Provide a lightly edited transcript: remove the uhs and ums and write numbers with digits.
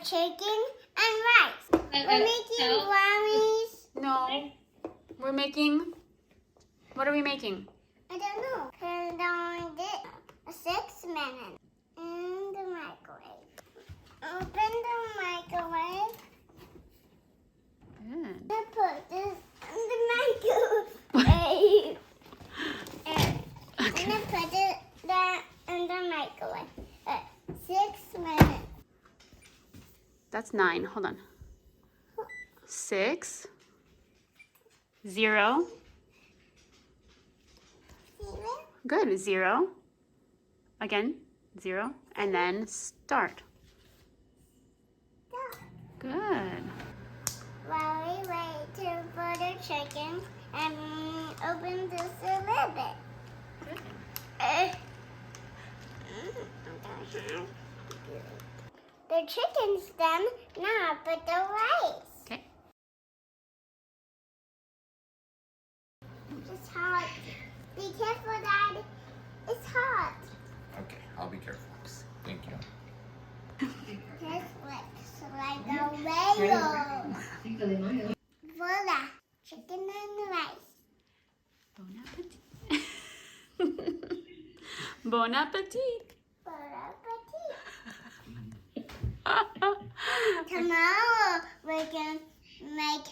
chicken and rice. We're making brownies. No. We're making... What are we making? I don't know. Turn on it 6 minutes in the microwave. Open the microwave. Good. I put this in the microwave. And I put it there in the microwave. 6 minutes. That's 9. Hold on. 6, 0. Good. 0. Again, 0. And then start. Good. While we wait for the chicken and open this a little bit. The chicken's done. Now I put the rice. Okay. It's hot. Be careful, Dad. It's hot. Okay, I'll be careful. Thank you. This looks like a rainbow. Voila. Chicken and rice. Bon appetit. Bon appetit. Bon appetit. Tomorrow we're going to make